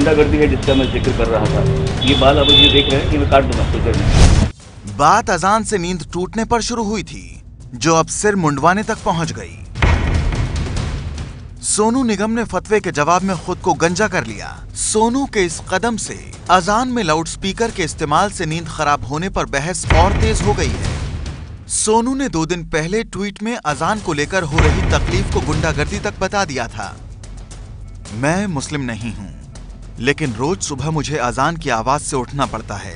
गुंडागर्दी है जिसका मैं जिक्र कर रहा था। ये बाल अब ये देख रहे हैं कि मैं काट दूंगा कुछ देर में। बात अजान से नींद टूटने पर शुरू हुई थी, जो अब सिर मुंडवाने तक पहुंच गई। सोनू निगम ने फतवे के जवाब में खुद को गंजा कर लिया। सोनू के इस कदम से अजान में लाउडस्पीकर के इस्तेमाल से नींद खराब होने पर बहस और तेज हो गई है। सोनू ने 2 दिन पहले ट्वीट में अजान को लेकर हो रही तकलीफ को गुंडागर्दी तक बता दिया था। मैं मुस्लिम नहीं हूं, लेकिन रोज सुबह मुझे अजान की आवाज से उठना पड़ता है।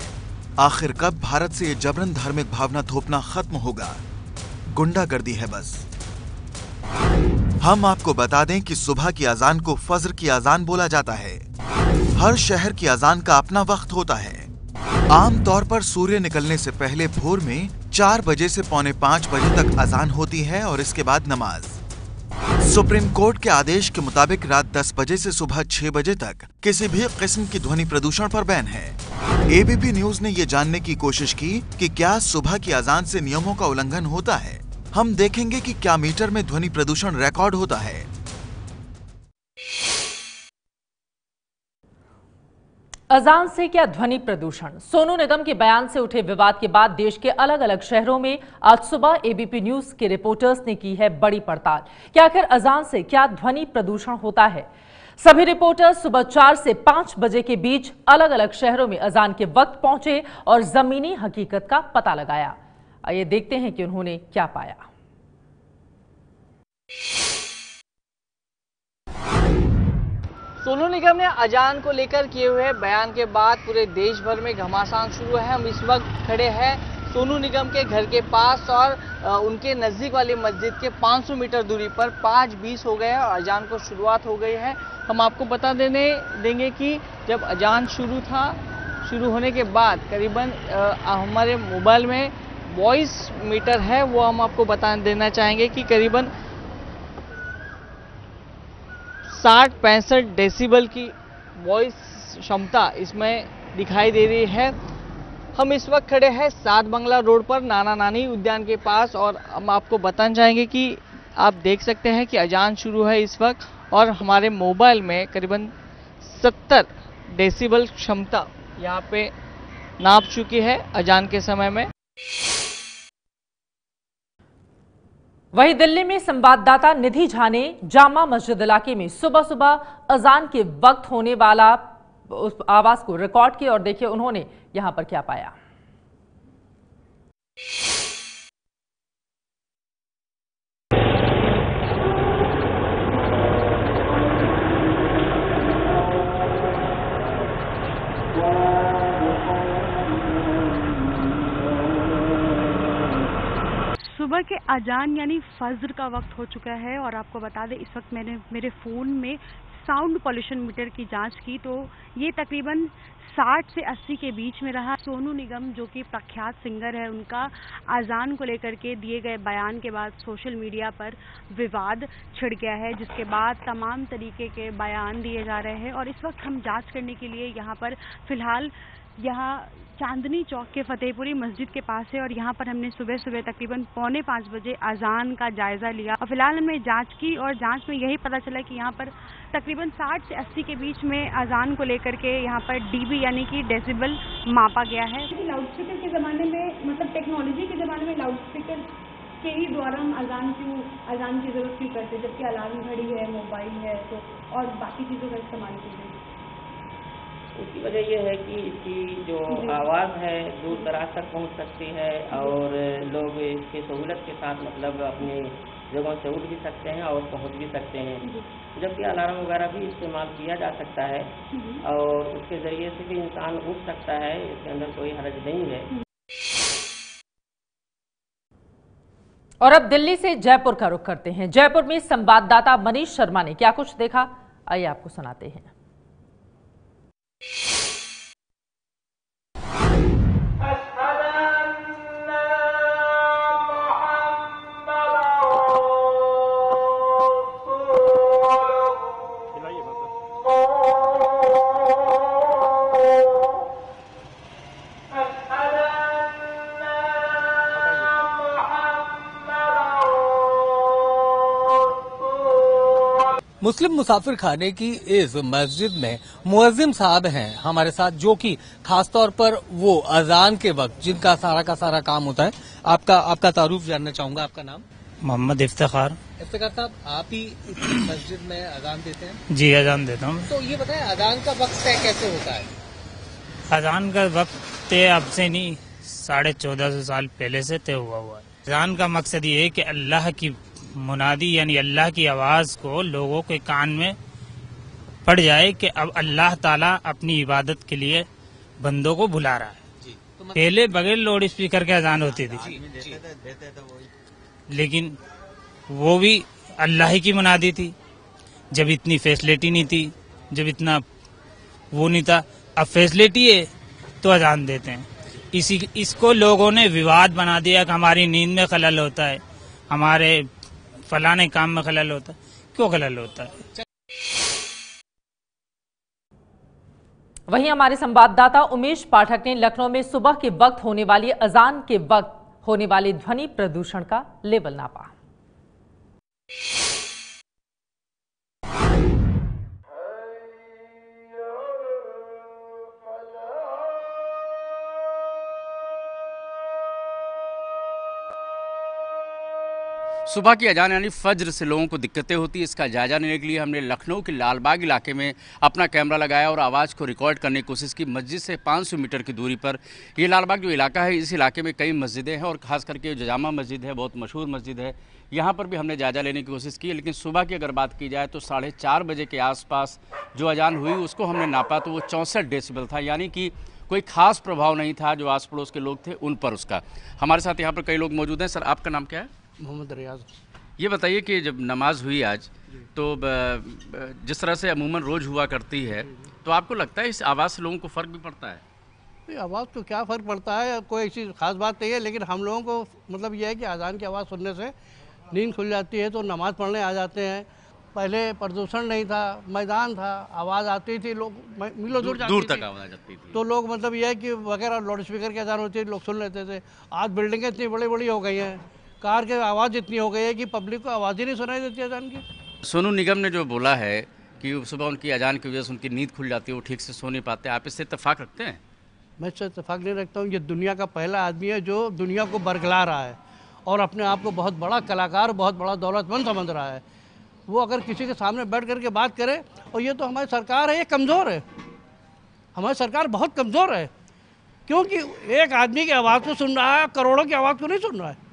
आखिर कब भारत से ये जबरन धार्मिक भावना थोपना खत्म होगा? गुंडागर्दी है बस। हम आपको बता दें कि सुबह की अजान को फज्र की अजान बोला जाता है। हर शहर की अजान का अपना वक्त होता है। आमतौर पर सूर्य निकलने से पहले भोर में 4 बजे से पौने 5 बजे तक अजान होती है और इसके बाद नमाज। सुप्रीम कोर्ट के आदेश के मुताबिक रात 10 बजे से सुबह 6 बजे तक किसी भी किस्म की ध्वनि प्रदूषण पर बैन है। एबीपी न्यूज ने ये जानने की कोशिश की कि क्या सुबह की अजान से नियमों का उल्लंघन होता है। हम देखेंगे कि क्या मीटर में ध्वनि प्रदूषण रिकॉर्ड होता है। अजान से क्या ध्वनि प्रदूषण? सोनू निगम के बयान से उठे विवाद के बाद देश के अलग अलग शहरों में आज सुबह एबीपी न्यूज के रिपोर्टर्स ने की है बड़ी पड़ताल कि आखिर अजान से क्या ध्वनि प्रदूषण होता है। सभी रिपोर्टर्स सुबह 4 से 5 बजे के बीच अलग अलग शहरों में अजान के वक्त पहुंचे और जमीनी हकीकत का पता लगाया। आइए देखते हैं कि उन्होंने क्या पाया। सोनू निगम ने अजान को लेकर किए हुए बयान के बाद पूरे देश भर में घमासान शुरू है। हम इस वक्त खड़े हैं सोनू निगम के घर के पास और उनके नज़दीक वाली मस्जिद के 500 मीटर दूरी पर 5:20 हो गए और अजान को शुरुआत हो गई है। हम आपको बता देंगे कि जब अजान शुरू होने के बाद करीबन हमारे मोबाइल में वॉइस मीटर है, वो हम आपको बता देना चाहेंगे कि करीबन 60-65 डेसिबल की वॉइस क्षमता इसमें दिखाई दे रही है। हम इस वक्त खड़े हैं 7 बंगला रोड पर नाना नानी उद्यान के पास और हम आपको बताना चाहेंगे कि आप देख सकते हैं कि अजान शुरू है इस वक्त और हमारे मोबाइल में करीबन 70 डेसिबल क्षमता यहाँ पे नाप चुकी है अजान के समय में। वहीं दिल्ली में संवाददाता निधि झा ने जामा मस्जिद इलाके में सुबह सुबह अजान के वक्त होने वाला उस आवाज को रिकॉर्ड किया और देखिए उन्होंने यहां पर क्या पाया। सुबह के अजान यानी फज्र का वक्त हो चुका है और आपको बता दें इस वक्त मैंने मेरे फ़ोन में साउंड पॉल्यूशन मीटर की जांच की तो ये तकरीबन 60 से 80 के बीच में रहा। सोनू निगम जो कि प्रख्यात सिंगर है, उनका अजान को लेकर के दिए गए बयान के बाद सोशल मीडिया पर विवाद छिड़ गया है, जिसके बाद तमाम तरीके के बयान दिए जा रहे हैं और इस वक्त हम जांच करने के लिए यहाँ पर फिलहाल चांदनी चौक के फतेहपुरी मस्जिद के पास है और यहाँ पर हमने सुबह सुबह तकरीबन 4:45 बजे अजान का जायजा लिया और फिलहाल हमने जांच की और जांच में यही पता चला कि यहाँ पर तकरीबन 60 से 80 के बीच में अजान को लेकर के यहाँ पर डीबी यानी कि डेसिबल मापा गया है। लाउडस्पीकर के ज़माने में मतलब टेक्नोलॉजी के ज़माने में लाउडस्पीकर के ही द्वारा हम अजान की ज़रूरत क्यों करते, जबकि अलार्म घड़ी है, मोबाइल है तो और बाकी चीज़ों का इस्तेमाल कीजिए। उसकी वजह यह है कि इसकी जो आवाज़ है दूर दराज तक पहुंच सकती है और लोग इसकी सहूलत के साथ मतलब अपनी जगहों से उठ भी सकते हैं और पहुंच भी सकते हैं, जबकि अलार्म वगैरह भी इस्तेमाल किया जा सकता है और उसके ज़रिए से भी इंसान उठ सकता है, इसके अंदर कोई हर्ज नहीं है। और अब दिल्ली से जयपुर का रुख करते हैं। जयपुर में संवाददाता मनीष शर्मा ने क्या कुछ देखा, आइए आपको सुनाते हैं। मुस्लिम मुसाफिर खाने की इस मस्जिद में मुअज्जिम साहब हैं हमारे साथ, जो कि खासतौर पर वो अजान के वक्त जिनका सारा का सारा काम होता है। आपका तारुफ जानना चाहूंगा। आपका नाम? मोहम्मद इफ्तिखार। इफ्तिखार साहब, आप ही इस मस्जिद में अजान देते हैं? जी, अजान देता हूँ। तो ये बताएं, अजान का वक्त तय कैसे होता है? अजान का वक्त तय अब से नहीं, 1450 साल पहले से तय हुआ है। अजान का मकसद ये है कि अल्लाह की मुनादी यानी अल्लाह की आवाज को लोगों के कान में पड़ जाए कि अब अल्लाह ताला अपनी इबादत के लिए बंदों को बुला रहा है। पहले बगैर लाउड स्पीकर के अजान होती थी, लेकिन वो भी अल्लाह ही की मुनादी थी। जब इतनी फैसिलिटी नहीं थी, जब इतना वो नहीं था, अब फैसिलिटी है तो अजान देते हैं। इसको लोगों ने विवाद बना दिया कि हमारी नींद में खलल होता है, हमारे फलाने काम में खलल होता है। क्यों खलल होता है? वहीं हमारे संवाददाता उमेश पाठक ने लखनऊ में सुबह के वक्त होने वाली अजान के वक्त होने वाले ध्वनि प्रदूषण का लेवल नापा। सुबह की अजान यानी फज्र से लोगों को दिक्कतें होती है। इसका जायजा लेने के लिए हमने लखनऊ के लालबाग इलाके में अपना कैमरा लगाया और आवाज़ को रिकॉर्ड करने की कोशिश की। मस्जिद से 500 मीटर की दूरी पर ये लालबाग जो इलाका है, इस इलाके में कई मस्जिदें हैं और ख़ास करके जो जामा मस्जिद है, बहुत मशहूर मस्जिद है, यहाँ पर भी हमने जायजा लेने की कोशिश की। लेकिन सुबह की अगर बात की जाए तो 4:30 बजे के आसपास जो अजान हुई उसको हमने नापा तो वो 64 डेसिबल था, यानी कि कोई खास प्रभाव नहीं था जो आस पड़ोस के लोग थे उन पर उसका। हमारे साथ यहाँ पर कई लोग मौजूद हैं। सर, आपका नाम क्या है? मोहम्मद रियाज। ये बताइए कि जब नमाज हुई आज, तो जिस तरह से अमूमन रोज़ हुआ करती है, तो आपको लगता है इस आवाज़ से लोगों को फ़र्क भी पड़ता है? आवाज़ तो क्या फ़र्क पड़ता है, कोई ऐसी ख़ास बात नहीं है, लेकिन हम लोगों को मतलब यह है कि अजान की आवाज़ सुनने से नींद खुल जाती है तो नमाज़ पढ़ने आ जाते हैं। पहले प्रदूषण नहीं था, मैदान था, आवाज़ आती थी, लोग मीलों दूर तक आवाज़ आती थी, तो लोग मतलब यह है कि वगैरह लाउड स्पीकर की अजान होती थी, लोग सुन लेते थे। आज बिल्डिंगें इतनी बड़ी बड़ी हो गई हैं, कार की आवाज़ इतनी हो गई है कि पब्लिक को आवाज़ ही नहीं सुनाई देती अजान की। सोनू निगम ने जो बोला है कि सुबह उनकी अजान की वजह से उनकी नींद खुल जाती है, वो ठीक से सो नहीं पाते, आप इससे इत्तेफाक रखते हैं? मैं इससे इत्तेफाक नहीं रखता हूँ। ये दुनिया का पहला आदमी है जो दुनिया को बरगला रहा है और अपने आप को बहुत बड़ा कलाकार, बहुत बड़ा दौलतमंद समझ रहा है। वो अगर किसी के सामने बैठ करके बात करे, और ये तो हमारी सरकार है, ये कमज़ोर है, हमारी सरकार बहुत कमज़ोर है, क्योंकि एक आदमी की आवाज़ को सुन रहा है, करोड़ों की आवाज़ को नहीं सुन रहा है।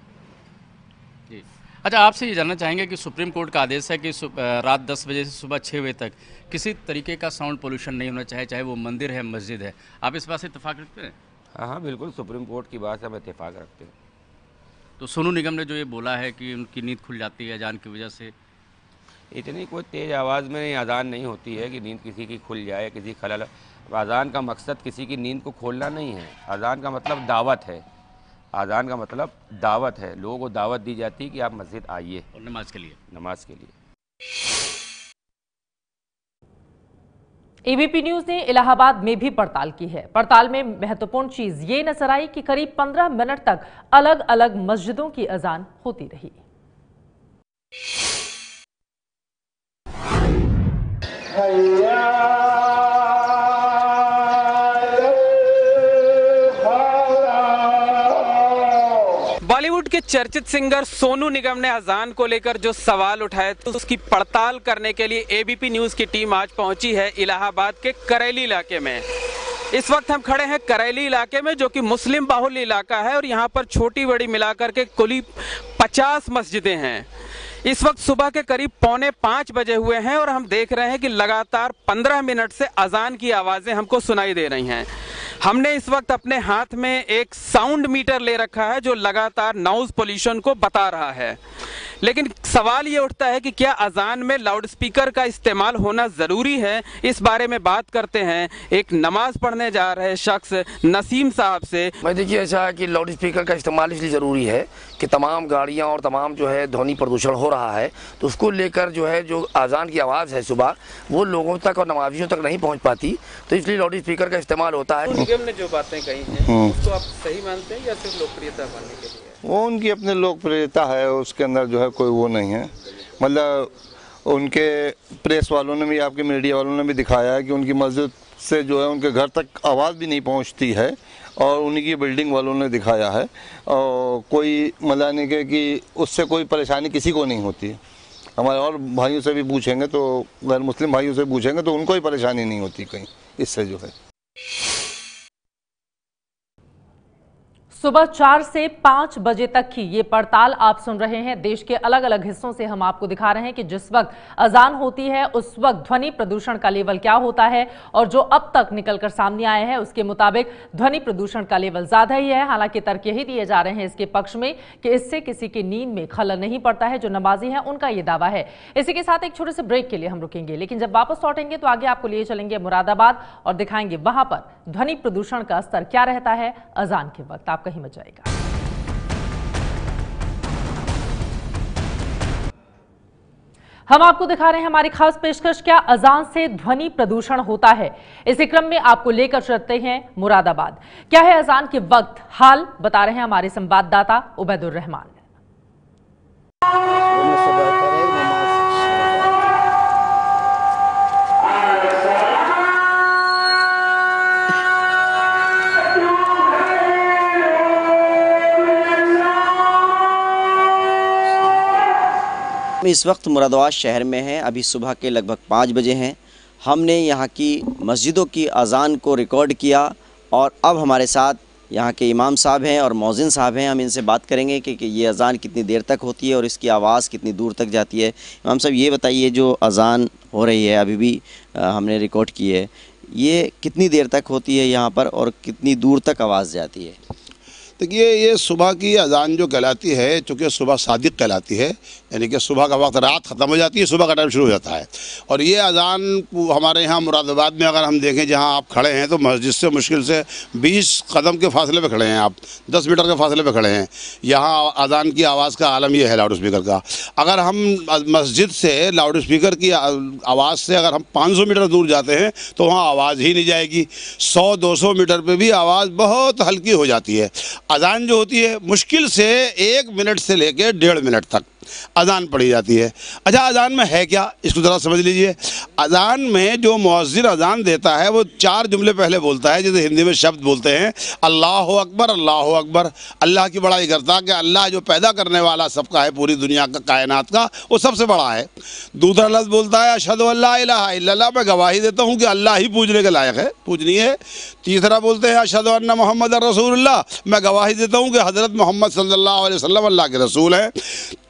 जी, अच्छा, आपसे ये जानना चाहेंगे कि सुप्रीम कोर्ट का आदेश है कि रात 10 बजे से सुबह 6 बजे तक किसी तरीके का साउंड पोल्यूशन नहीं होना चाहिए, चाहे वो मंदिर है, मस्जिद है। आप इस बात से इत्तेफाक रखते हैं? हाँ, बिल्कुल, सुप्रीम कोर्ट की बात से हम इत्तेफाक रखते हैं। तो सोनू निगम ने जो ये बोला है कि उनकी नींद खुल जाती है अजान की वजह से, इतनी कोई तेज़ आवाज़ में अजान नहीं होती है कि नींद किसी की खुल जाए, किसी खलल। अजान का मकसद किसी की नींद को खोलना नहीं है। अजान का मतलब दावत है, अजान का मतलब दावत है, लोगों को दावत दी जाती है कि आप मस्जिद आइए और नमाज के लिए। एबीपी न्यूज ने इलाहाबाद में भी पड़ताल की है। पड़ताल में महत्वपूर्ण चीज ये नजर आई कि करीब 15 मिनट तक अलग अलग मस्जिदों की अजान होती रही। बॉलीवुड के चर्चित सिंगर सोनू निगम ने अजान को लेकर जो सवाल उठाए तो उसकी पड़ताल करने के लिए एबीपी न्यूज की टीम आज पहुंची है इलाहाबाद के करेली इलाके में। इस वक्त हम खड़े हैं करेली इलाके में, जो कि मुस्लिम बाहुल्य इलाका है और यहाँ पर छोटी बड़ी मिलाकर के कुल 50 मस्जिदें हैं। इस वक्त सुबह के करीब 4:45 बजे हुए हैं और हम देख रहे हैं कि लगातार 15 मिनट से अजान की आवाज़ें हमको सुनाई दे रही हैं। हमने इस वक्त अपने हाथ में एक साउंड मीटर ले रखा है जो लगातार नॉइज पोल्यूशन को बता रहा है, लेकिन सवाल ये उठता है कि क्या अजान में लाउड स्पीकर का इस्तेमाल होना ज़रूरी है। इस बारे में बात करते हैं एक नमाज पढ़ने जा रहे शख्स नसीम साहब से। मैं देखिए ऐसा है कि लाउड स्पीकर का इस्तेमाल इसलिए ज़रूरी है कि तमाम गाड़ियां और तमाम जो है ध्वनि प्रदूषण हो रहा है, तो उसको लेकर जो है जो अजान की आवाज़ है सुबह वो लोगों तक और नमाजियों तक नहीं पहुँच पाती, तो इसलिए लाउड स्पीकर का इस्तेमाल होता है। निगम ने जो बातें कही हैं उसको आप सही मानते हैं या सिर्फ लोकप्रियता पाने के लिए? वो उनकी अपनी लोकप्रियता है, उसके अंदर जो है कोई वो नहीं है। मतलब उनके प्रेस वालों ने भी, आपके मीडिया वालों ने भी दिखाया है कि उनकी मस्जिद से जो है उनके घर तक आवाज़ भी नहीं पहुंचती है, और उनकी बिल्डिंग वालों ने दिखाया है, और कोई मतलब नहीं कि उससे कोई परेशानी किसी को नहीं होती है। हमारे और भाइयों से भी पूछेंगे तो, गैर मुस्लिम भाइयों से पूछेंगे तो उनको ही परेशानी नहीं होती कहीं इससे जो है। सुबह 4 से 5 बजे तक की ये पड़ताल आप सुन रहे हैं। देश के अलग अलग हिस्सों से हम आपको दिखा रहे हैं कि जिस वक्त अजान होती है उस वक्त ध्वनि प्रदूषण का लेवल क्या होता है, और जो अब तक निकलकर सामने आए हैं उसके मुताबिक ध्वनि प्रदूषण का लेवल ज्यादा ही है। हालांकि तर्क यही दिए जा रहे हैं इसके पक्ष में कि इससे किसी की नींद में खलल नहीं पड़ता है। जो नमाजी हैं उनका ये दावा है। इसी के साथ एक छोटे से ब्रेक के लिए हम रुकेंगे, लेकिन जब वापस लौटेंगे तो आगे आपको लिए चलेंगे मुरादाबाद और दिखाएंगे वहां पर ध्वनि प्रदूषण का स्तर क्या रहता है अजान के वक्त। आप कहीं मत जाएगा। हम आपको दिखा रहे हैं हमारी खास पेशकश, क्या अजान से ध्वनि प्रदूषण होता है। इसी क्रम में आपको लेकर चलते हैं मुरादाबाद। क्या है अजान के वक्त हाल, बता रहे हैं हमारे संवाददाता उबैदुर रहमान। इस वक्त मुरादाबाद शहर में हैं। अभी सुबह के लगभग 5 बजे हैं। हमने यहाँ की मस्जिदों की अजान को रिकॉर्ड किया और अब हमारे साथ यहाँ के इमाम साहब हैं और मौज़िन साहब हैं। हम इनसे बात करेंगे कि ये अजान कितनी देर तक होती है और इसकी आवाज़ कितनी दूर तक जाती है। इमाम साहब ये बताइए, जो अजान हो रही है अभी भी हमने रिकॉर्ड की है, ये कितनी देर तक होती है यहाँ पर और कितनी दूर तक आवाज़ जाती है? देखिए, ये सुबह की अजान जो कहलाती है, चूँकि सुबह सादिक कहलाती है, यानी कि सुबह का वक्त, रात ख़त्म हो जाती है, सुबह का टाइम शुरू हो जाता है। और ये अजान हमारे यहाँ मुरादाबाद में अगर हम देखें, जहाँ आप खड़े हैं तो मस्जिद से मुश्किल से 20 कदम के फासले पे खड़े हैं, आप 10 मीटर के फासले पे खड़े हैं। यहाँ अजान की आवाज़ का आलम ये है लाउड स्पीकर का। अगर हम मस्जिद से लाउड स्पीकर की आवाज़ से अगर हम 500 मीटर दूर जाते हैं तो वहाँ आवाज़ ही नहीं जाएगी। 100-200 मीटर पर भी आवाज़ बहुत हल्की हो जाती है। अजान जो होती है मुश्किल से 1 मिनट से लेकर 1.5 मिनट तक अजान पढ़ी जाती है। अच्छा, अजान में है क्या, इसको ज़रा समझ लीजिए। अजान में जो मुअज्जिन अजान देता है वो 4 जुमले पहले बोलता है, जैसे हिंदी में शब्द बोलते हैं, अल्लाहु अकबर, अल्लाहु अकबर। अल्लाह की बड़ाई करता कि अल्लाह जो पैदा करने वाला सबका है, पूरी दुनिया का, कायनात का, वो सबसे बड़ा है। दूसरा लफ्ज़ बोलता है अशहदु अल्ला इलाहा इल्लल्लाह, मैं गवाही देता हूँ कि अल्लाह ही पूजने के लायक है, पूजनीय है। तीसरा बोलते हैं अशहदु अन्ना मुहम्मद रसूलुल्लाह, मैं गवाही देता हूँ कि हज़रत मोहम्मद सल्लल्लाहु अलैहि वसल्लम अल्लाह के रसूल हैं।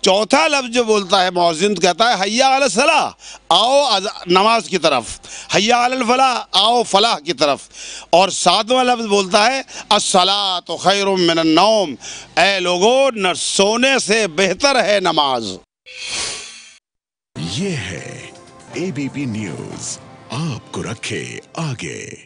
चौथा लफ्ज़ जो बोलता है मुअज्जिन, कहता है हय्या अल सलाह, आओ नमाज की तरफ, हय्या अल फलाह, आओ फलाह की तरफ। और 7वां लफ्ज़ बोलता है अस्सलातु खैरुम मिनन नौम, ऐ लोगों, न सोने से बेहतर है नमाज। ये है एबीपी न्यूज़, आपको रखे आगे।